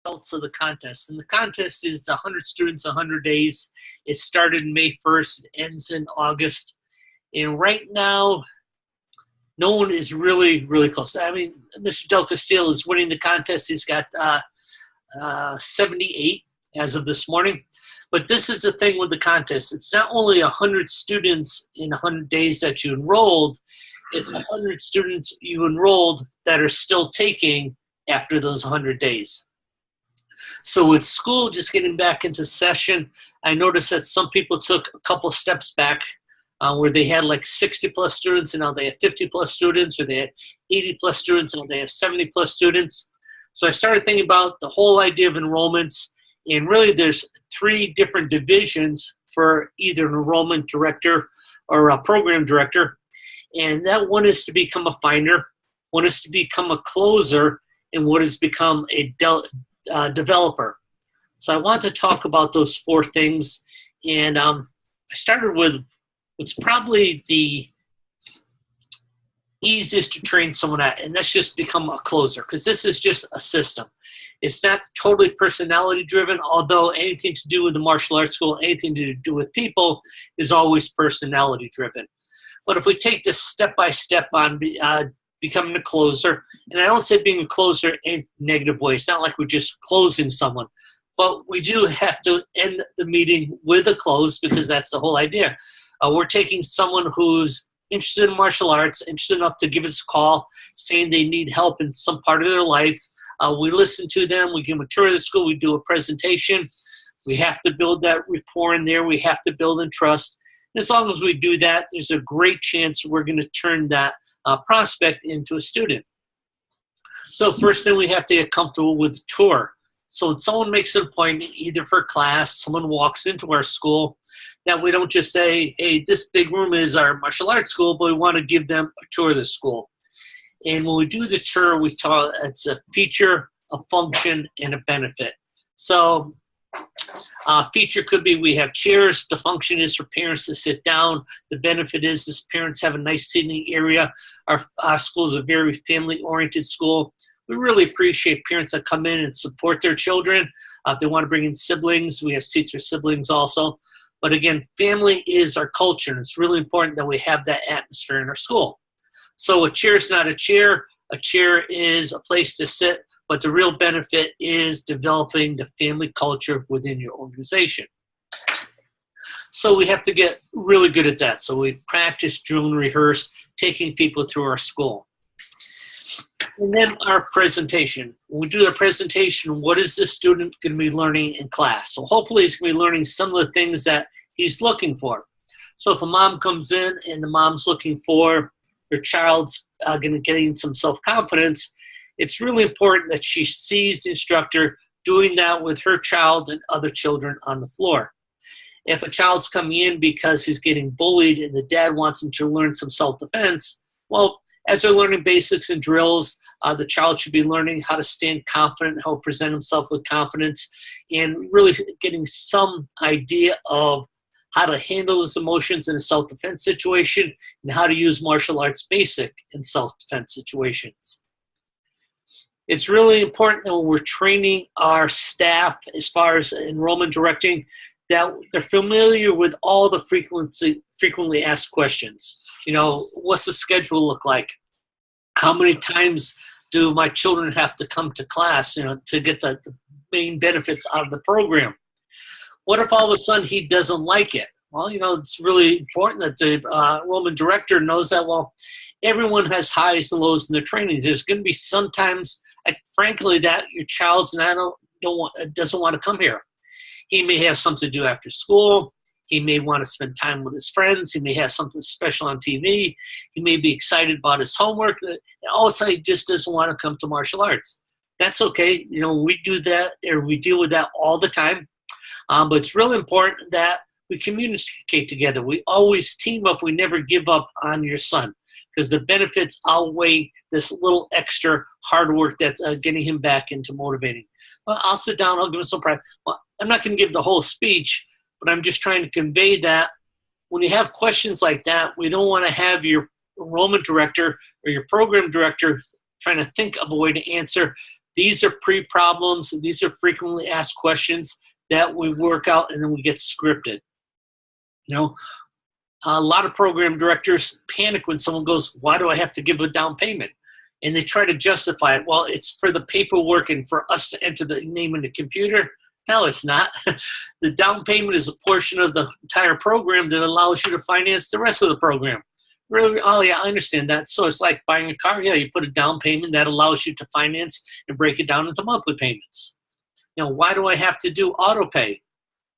results of the contest. And the contest is the 100 students, 100 days. It started May 1st, it ends in August. And right now, no one is really, really close. I mean, Mr. Del Castillo is winning the contest. He's got 78 as of this morning. But this is the thing with the contest. It's not only 100 students in 100 days that you enrolled, it's 100 students you enrolled that are still taking after those 100 days. So with school just getting back into session, I noticed that some people took a couple steps back where they had like 60 plus students and now they have 50 plus students, or they had 80 plus students and now they have 70 plus students. So I started thinking about the whole idea of enrollments, and really there's 3 different divisions for either an enrollment director or a program director. And that one is to become a finder, one is to become a closer, and one is become a developer. So I want to talk about those 4 things. And I started with what's probably the easiest to train someone at, and that's just become a closer, because this is just a system. It's not totally personality driven, although anything to do with the martial arts school, anything to do with people is always personality driven. But if we take this step by step on becoming a closer, and I don't say being a closer in a negative way, it's not like we're just closing someone, but we do have to end the meeting with a close, because that's the whole idea. We're taking someone who's interested in martial arts, interested enough to give us a call, saying they need help in some part of their life. We listen to them, we give them a tour of the school, we do a presentation. We have to build that rapport in there, we have to build in trust. And as long as we do that, there's a great chance we're going to turn that prospect into a student. So first thing, we have to get comfortable with the tour. So when someone makes an appointment, either for class, someone walks into our school, that we don't just say, hey, this big room is our martial arts school, but we want to give them a tour of the school. And when we do the tour, we talk, it's a feature, a function, and a benefit. So feature could be we have chairs. The function is for parents to sit down. The benefit is parents have a nice seating area. Our school is a very family-oriented school. We really appreciate parents that come in and support their children. If they want to bring in siblings, we have seats for siblings also. But again, family is our culture, and it's really important that we have that atmosphere in our school. So a chair is not a chair. A chair is a place to sit, but the real benefit is developing the family culture within your organization. So we have to get really good at that. So we practice, drill, and rehearse, taking people through our school. And then our presentation. When we do the presentation, what is the student going to be learning in class? So hopefully he's going to be learning some of the things that he's looking for. So if a mom comes in and the mom's looking for her child's going to gain some self-confidence, it's really important that she sees the instructor doing that with her child and other children on the floor. If a child's coming in because he's getting bullied and the dad wants him to learn some self-defense, well, as they're learning basics and drills, the child should be learning how to stand confident, how to present himself with confidence, and really getting some idea of how to handle his emotions in a self-defense situation and how to use martial arts basic in self-defense situations. It's really important that when we're training our staff as far as enrollment directing, that they're familiar with all the frequently asked questions. You know, what's the schedule look like? How many times do my children have to come to class, you know, to get the main benefits out of the program? What if all of a sudden he doesn't like it? Well, you know, it's really important that the enrollment director knows that, well, everyone has highs and lows in their training. There's going to be sometimes, frankly, that your child's doesn't want to come here. He may have something to do after school. He may want to spend time with his friends. He may have something special on TV. He may be excited about his homework. And all of a sudden, he just doesn't want to come to martial arts. That's okay. You know, we do that, or we deal with that all the time. But it's really important that we communicate together. We always team up. We never give up on your son, because the benefits outweigh this little extra hard work that's getting him back into motivating. Well, I'll sit down. I'll give him some practice. Well, I'm not going to give the whole speech, but I'm just trying to convey that when you have questions like that, we don't want to have your enrollment director or your program director trying to think of a way to answer. These are pre-problems. These are frequently asked questions that we work out, and then we get scripted. A lot of program directors panic when someone goes, why do I have to give a down payment? And they try to justify it. Well, it's for the paperwork and for us to enter the name in the computer. No, it's not. The down payment is a portion of the entire program that allows you to finance the rest of the program. Really? Oh, yeah, I understand that. So it's like buying a car. Yeah, you put a down payment that allows you to finance and break it down into monthly payments. Why do I have to do auto pay?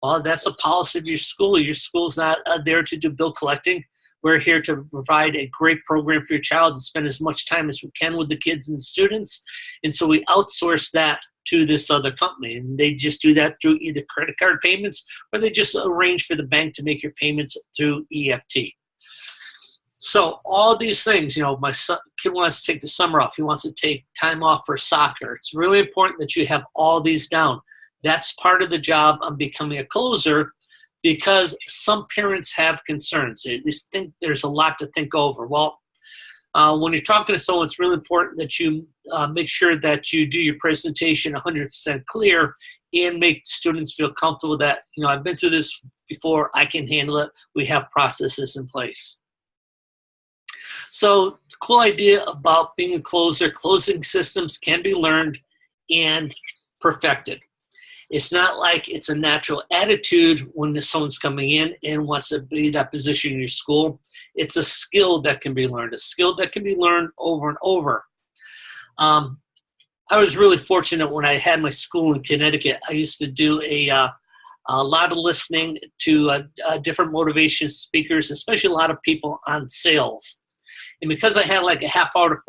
Well, that's a policy of your school. Your school's not there to do bill collecting. We're here to provide a great program for your child and spend as much time as we can with the kids and the students. And so we outsource that to this other company. And they just do that through either credit card payments, or they just arrange for the bank to make your payments through EFT. So all these things, my kid wants to take the summer off. He wants to take time off for soccer. It's really important that you have all these down. That's part of the job of becoming a closer, because some parents have concerns. They think there's a lot to think over. Well, when you're talking to someone, it's really important that you make sure that you do your presentation 100% clear and make students feel comfortable that, I've been through this before, I can handle it. We have processes in place. So the cool idea about being a closer, closing systems can be learned and perfected. It's not like it's a natural attitude when someone's coming in and wants to be that position in your school. It's a skill that can be learned, a skill that can be learned over and over. I was really fortunate when I had my school in Connecticut. I used to do a lot of listening to different motivation speakers, especially a lot of people on sales. And because I had like a half hour to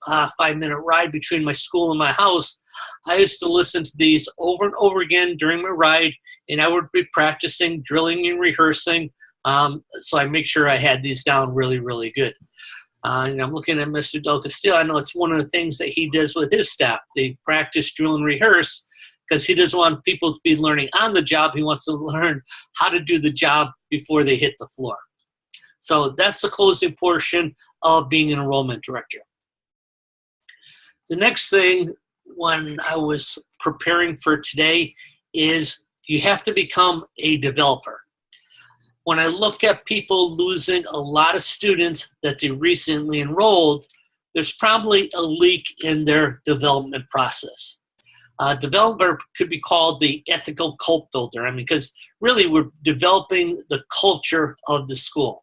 45-minute ride between my school and my house, I used to listen to these over and over again during my ride, and I would be practicing, drilling, and rehearsing. So I make sure I had these down really, really good. And I'm looking at Mr. Del Castillo. I know it's one of the things that he does with his staff. They practice, drill, and rehearse because he doesn't want people to be learning on the job. He wants to learn how to do the job before they hit the floor. So that's the closing portion of being an enrollment director. The next thing when I was preparing for today is you have to become a developer. When I look at people losing a lot of students that they recently enrolled, there's probably a leak in their development process. A developer could be called the ethical cult builder. Because really we're developing the culture of the school.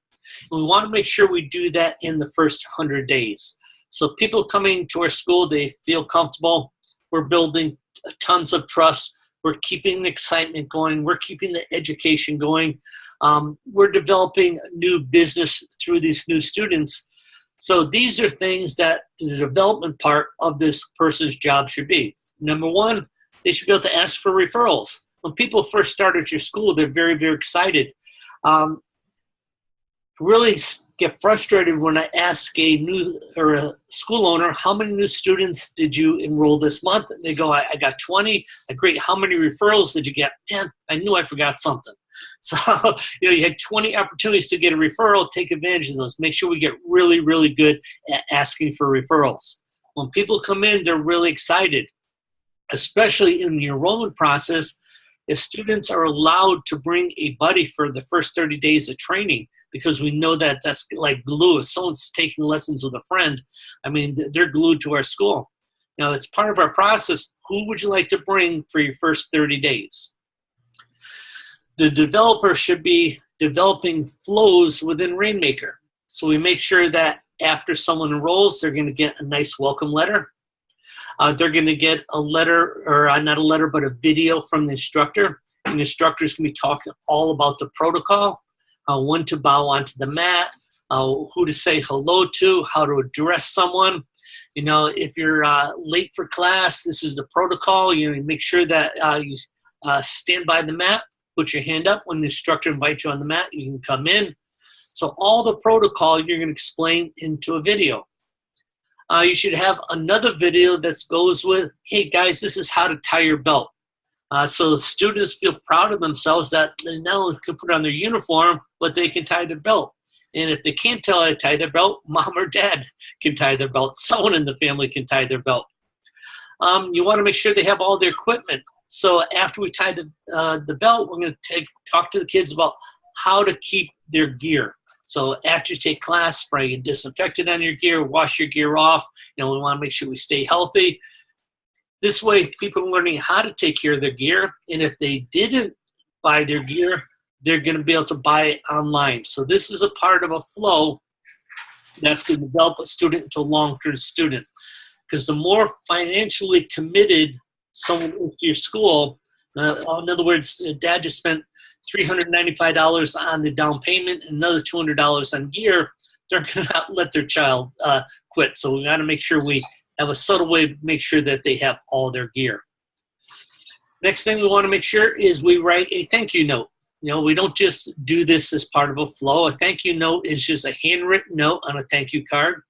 And we want to make sure we do that in the first 100 days. So people coming to our school, they feel comfortable. We're building tons of trust. We're keeping the excitement going. We're keeping the education going. We're developing new business through these new students. So these are things that the development part of this person's job should be. Number one, they should be able to ask for referrals. When people first start at your school, they're very, very excited. Really get frustrated when I ask a school owner, how many new students did you enroll this month? And they go, I got 20. Great. How many referrals did you get? Man, I knew I forgot something. So, you had 20 opportunities to get a referral. Take advantage of those. Make sure we get really, really good at asking for referrals. When people come in, they're really excited, especially in the enrollment process. If students are allowed to bring a buddy for the first 30 days of training, because we know that that's like glue. If someone's taking lessons with a friend, they're glued to our school. Now, it's part of our process. Who would you like to bring for your first 30 days? The developer should be developing flows within Rainmaker. So we make sure that after someone enrolls, they're going to get a nice welcome letter. They're going to get a letter, or not a letter, but a video from the instructor. And the instructor's going to be talking all about the protocol, when to bow onto the mat, who to say hello to, how to address someone. If you're late for class, this is the protocol. Make sure that you stand by the mat, put your hand up. When the instructor invites you on the mat, you can come in. So all the protocol you're going to explain into a video. You should have another video that goes with, hey guys, this is how to tie your belt. So students feel proud of themselves that they not only can put on their uniform, but they can tie their belt. And if they can't tell how to tie their belt, mom or dad can tie their belt. Someone in the family can tie their belt. You want to make sure they have all their equipment. So after we tie the belt, we're going to talk to the kids about how to keep their gear. So after you take class, spray and disinfect it on your gear, wash your gear off. We want to make sure we stay healthy. This way, people are learning how to take care of their gear. And if they didn't buy their gear, they're going to be able to buy it online. So this is a part of a flow that's going to develop a student into a long-term student. Because the more financially committed someone is to your school, in other words, dad just spent $395 on the down payment and another $200 on gear, they're going to not let their child quit. So we got to make sure we have a subtle way to make sure that they have all their gear. Next thing we want to make sure is we write a thank you note. We don't just do this as part of a flow. A thank you note is just a handwritten note on a thank you card.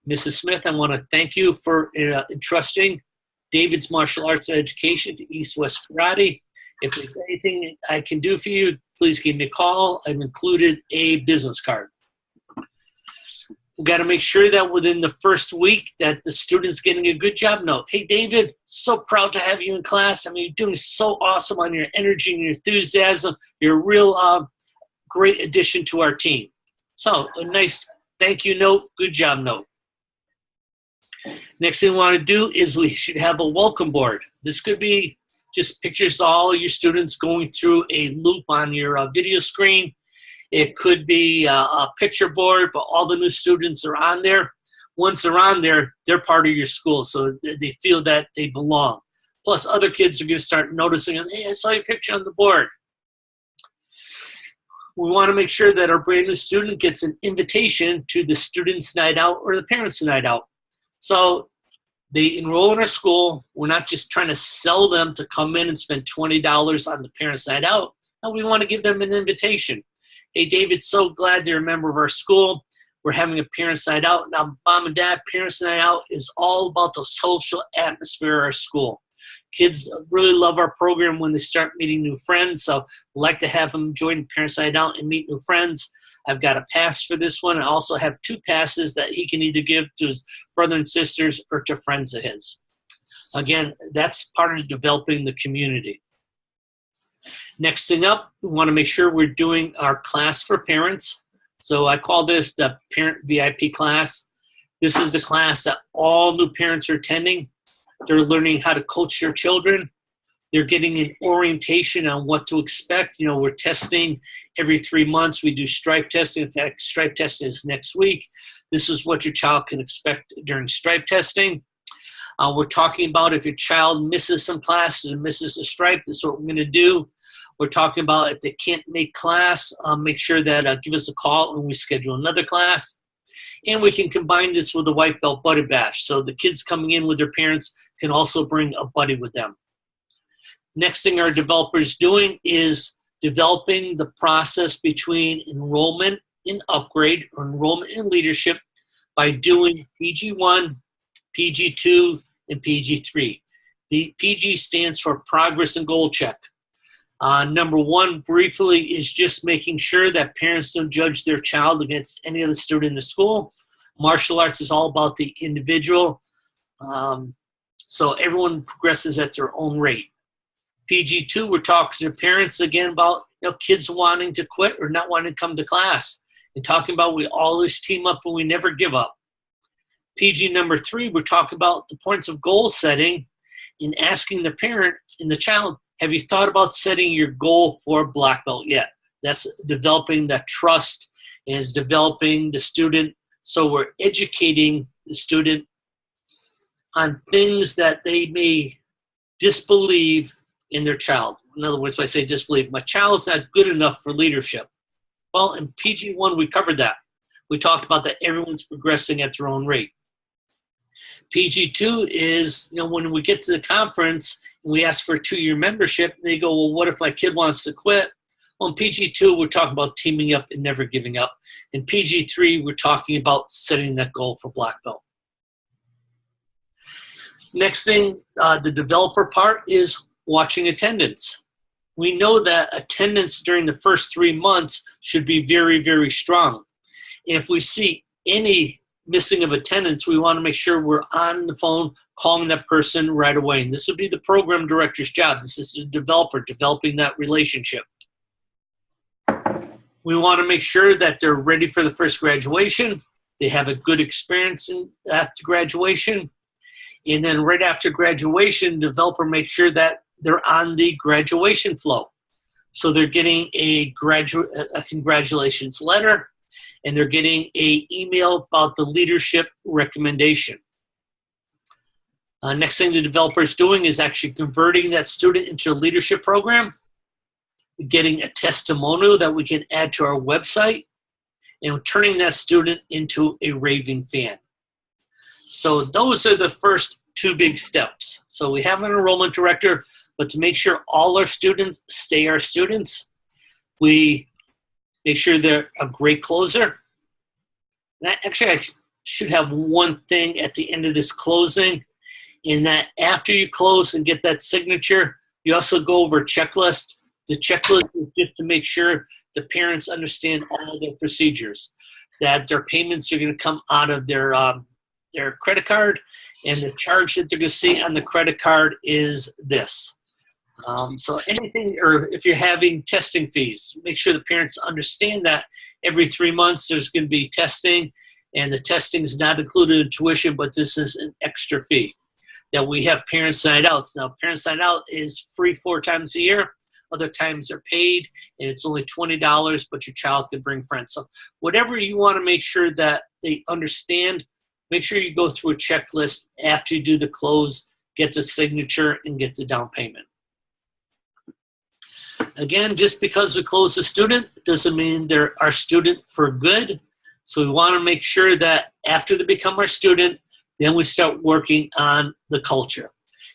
Mrs. Smith, I want to thank you for entrusting David's martial arts education to East West Karate. If there's anything I can do for you, please give me a call. I've included a business card. We've got to make sure that within the first week that the student's getting a good job note. Hey, David, so proud to have you in class. I mean, you're doing so awesome on your energy and your enthusiasm. You're a real great addition to our team. So a nice thank you note, good job note. Next thing we want to do is we should have a welcome board. This could be just pictures of all your students going through a loop on your video screen. It could be a picture board, but all the new students are on there. Once they're on there, they're part of your school, so they feel that they belong. Plus, other kids are going to start noticing, hey, I saw your picture on the board. We want to make sure that our brand new student gets an invitation to the students' night out or the parents' night out. So they enroll in our school. We're not just trying to sell them to come in and spend $20 on the parents' night out. No, we want to give them an invitation. Hey, David, so glad you're a member of our school. We're having a parents' night out. Now, mom and dad, parents' night out is all about the social atmosphere of our school. Kids really love our program when they start meeting new friends, so we'd like to have them join parents' night out and meet new friends. I've got a pass for this one. I also have 2 passes that he can either give to his brother and sisters or to friends of his. Again, that's part of developing the community. Next thing up, we want to make sure we're doing our class for parents. So I call this the Parent VIP class. This is the class that all new parents are attending. They're learning how to coach their children. They're getting an orientation on what to expect. We're testing every 3 months. We do stripe testing. In fact, stripe testing is next week. This is what your child can expect during stripe testing. We're talking about if your child misses some classes and misses a stripe, this is what we're going to do. We're talking about if they can't make class, make sure that give us a call and we schedule another class. And we can combine this with a white belt buddy bash. So the kids coming in with their parents can also bring a buddy with them. Next thing our developer's doing is developing the process between enrollment and upgrade or enrollment and leadership by doing PG1, PG2, and PG3. The PG stands for Progress and Goal Check. Number 1, briefly, is just making sure that parents don't judge their child against any other student in the school. Martial arts is all about the individual, so everyone progresses at their own rate. PG2, we're talking to parents again about kids wanting to quit or not wanting to come to class, and talking about we always team up and we never give up. PG number 3, we're talking about the points of goal setting and asking the parent and the child, have you thought about setting your goal for black belt yet? That's developing that trust, is developing the student. So we're educating the student on things that they may disbelieve in their child. In other words, when I say disbelieve, my child's not good enough for leadership. Well, in PG1, we covered that. We talked about that everyone's progressing at their own rate. PG2 is, when we get to the conference and we ask for a 2-year membership, they go, well, what if my kid wants to quit? Well, in PG2, we're talking about teaming up and never giving up. In PG3, we're talking about setting that goal for black belt. Next thing, the developer part is watching attendance. We know that attendance during the first 3 months should be very, very strong. And if we see any missing of attendance, we want to make sure we're on the phone calling that person right away. And this would be the program director's job. This is the developer developing that relationship. We want to make sure that they're ready for the first graduation. They have a good experience after graduation. And then right after graduation, the developer makes sure that they're on the graduation flow. So they're getting a congratulations letter, and they're getting an email about the leadership recommendation. Next thing the developer is doing is actually converting that student into a leadership program, getting a testimonial that we can add to our website, and turning that student into a raving fan. So those are the first two big steps. So we have an enrollment director, but to make sure all our students stay our students, we make sure they're a great closer. And I should have one thing at the end of this closing, in that after you close and get that signature, you also go over a checklist. The checklist is just to make sure the parents understand all their procedures, that their payments are going to come out of their credit card, and the charge that they're going to see on the credit card is this. So anything, or if you're having testing fees, make sure the parents understand that every 3 months there's going to be testing, and the testing is not included in tuition, but this is an extra fee. That we have parents sign outs. Now, parents sign out is free 4 times a year. Other times they're paid, and it's only $20, but your child can bring friends. So whatever you want to make sure that they understand, make sure you go through a checklist after you do the close, get the signature, and get the down payment. Again, just because we close a student doesn't mean they're our student for good. So we want to make sure that after they become our student, then we start working on the culture.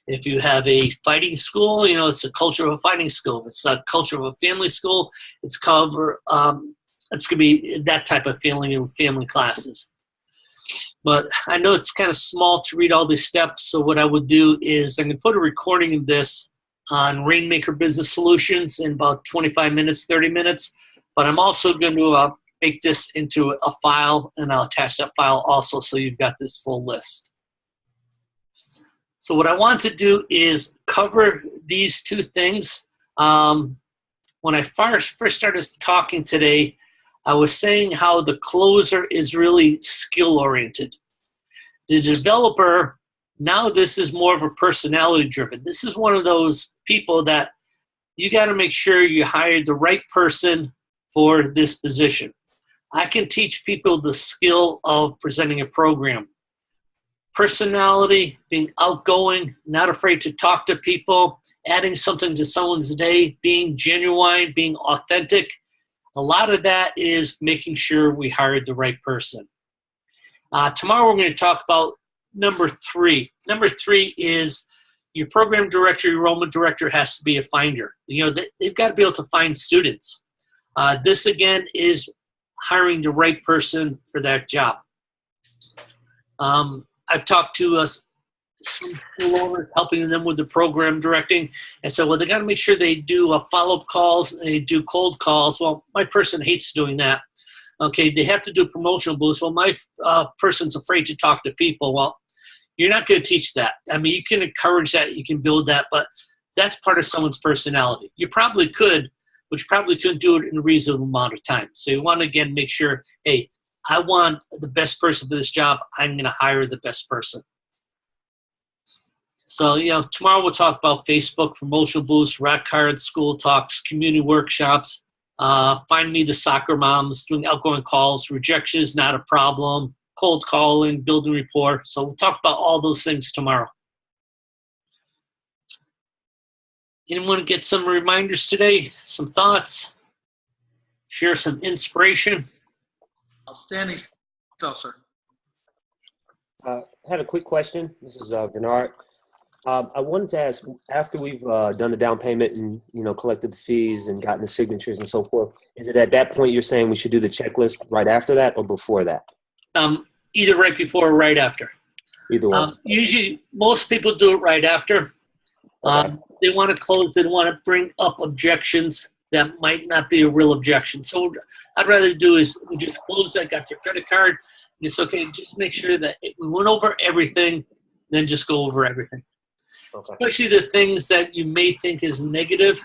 If you have a fighting school, you know, it's a culture of a fighting school. If it's a culture of a family school, it's going to be that type of feeling in family classes. But I know it's kind of small to read all these steps, so what I would do is I'm going to put a recording of this on Rainmaker Business Solutions in about 25 minutes, 30 minutes. But I'm also going to make this into a file, and I'll attach that file also so you've got this full list. So what I want to do is cover these two things. When I first started talking today, I was saying how the closer is really skill-oriented. The developer, now this is more of a personality-driven. This is one of those people that you got to make sure you hire the right person for this position. I can teach people the skill of presenting a program. Personality, being outgoing, not afraid to talk to people, adding something to someone's day, being genuine, being authentic. A lot of that is making sure we hired the right person. Tomorrow we're going to talk about number 3. Number 3 is your program director, your enrollment director has to be a finder. You know, they've got to be able to find students. This again is hiring the right person for that job. I've talked to some school owners, helping them with the program directing, and so well, they got to make sure they do follow-up calls and they do cold calls. Well, my person hates doing that. Okay, they have to do promotional boosts. Well, my person's afraid to talk to people. Well, you're not going to teach that. I mean, you can encourage that, you can build that, but that's part of someone's personality. You probably could, but you probably couldn't do it in a reasonable amount of time. So you want to, again, make sure, hey, I want the best person for this job. I'm going to hire the best person. So, you know, tomorrow we'll talk about Facebook, promotional boosts, rat cards, school talks, community workshops, find me the soccer moms, doing outgoing calls, rejection is not a problem, cold calling, building rapport. So we'll talk about all those things tomorrow. Anyone get some reminders today, some thoughts, share some inspiration? Outstanding stuff, sir. I had a quick question. This is Bernard. I wanted to ask, after we've done the down payment and, you know, collected the fees and gotten the signatures and so forth, is it at that point you're saying we should do the checklist right after that or before that? Either right before or right after. Either one. Usually, most people do it right after. Okay. They want to close. They want to bring up objections that might not be a real objection. So I'd rather do is we just close that, got your credit card. It's okay. Just make sure that we went over everything, then just go over everything. Okay. Especially the things that you may think is negative,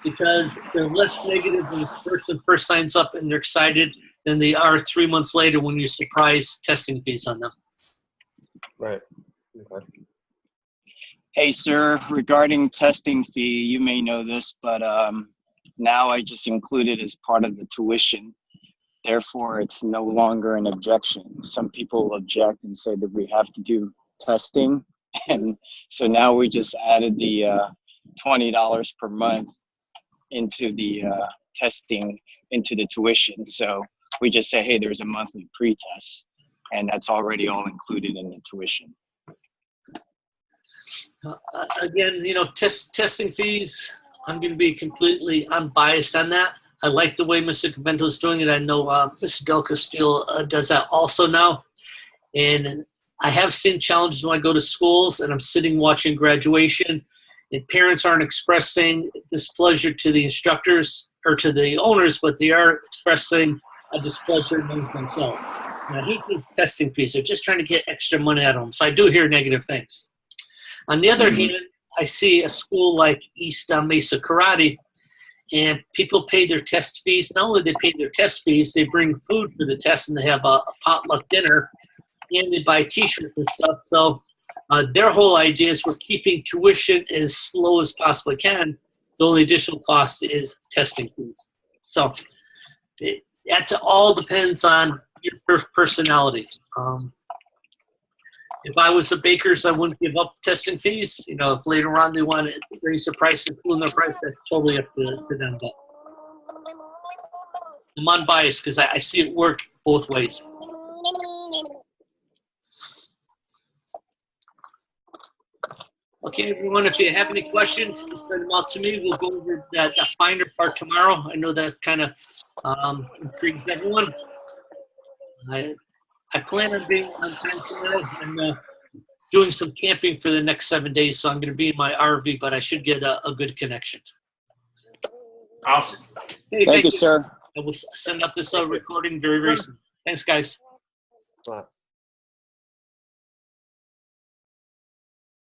because they're less negative when the person first signs up and they're excited than they are 3 months later when you surprise testing fees on them. Right. Okay. Hey, sir, regarding testing fee, you may know this, but now I just include it as part of the tuition. Therefore, it's no longer an objection. Some people object and say that we have to do testing. And so now we just added the $20 per month into the testing, into the tuition. So we just say, hey, there's a monthly pre-test, and that's already all included in the tuition. Again, testing fees, I'm going to be completely unbiased on that. I like the way Mr. Convento is doing it. I know Mr. Del Castillo does that also now. And I have seen challenges when I go to schools and I'm sitting watching graduation and parents aren't expressing displeasure to the instructors or to the owners, but they are expressing a displeasure among themselves. And I hate these testing fees. They're just trying to get extra money out of them. So I do hear negative things. On the other hand, I see a school like East Mesa Karate, and people pay their test fees. Not only they pay their test fees, they bring food for the test, and they have a potluck dinner, and they buy T-shirts and stuff. So their whole idea is we're keeping tuition as low as possibly can. The only additional cost is testing fees. So that all depends on your personality. If I was the bakers, I wouldn't give up testing fees. If later on they want to raise the price and cool their price, that's totally up to them. But I'm unbiased because I see it work both ways. Okay, everyone, if you have any questions, just send them out to me. We'll go over that finer part tomorrow. I know that kind of intrigues everyone. I plan on being on time tomorrow. I'm doing some camping for the next 7 days, so I'm going to be in my RV, but I should get a good connection. Awesome. Hey, Thank you, sir. I will send out this recording very, very soon. Thanks, guys. Bye.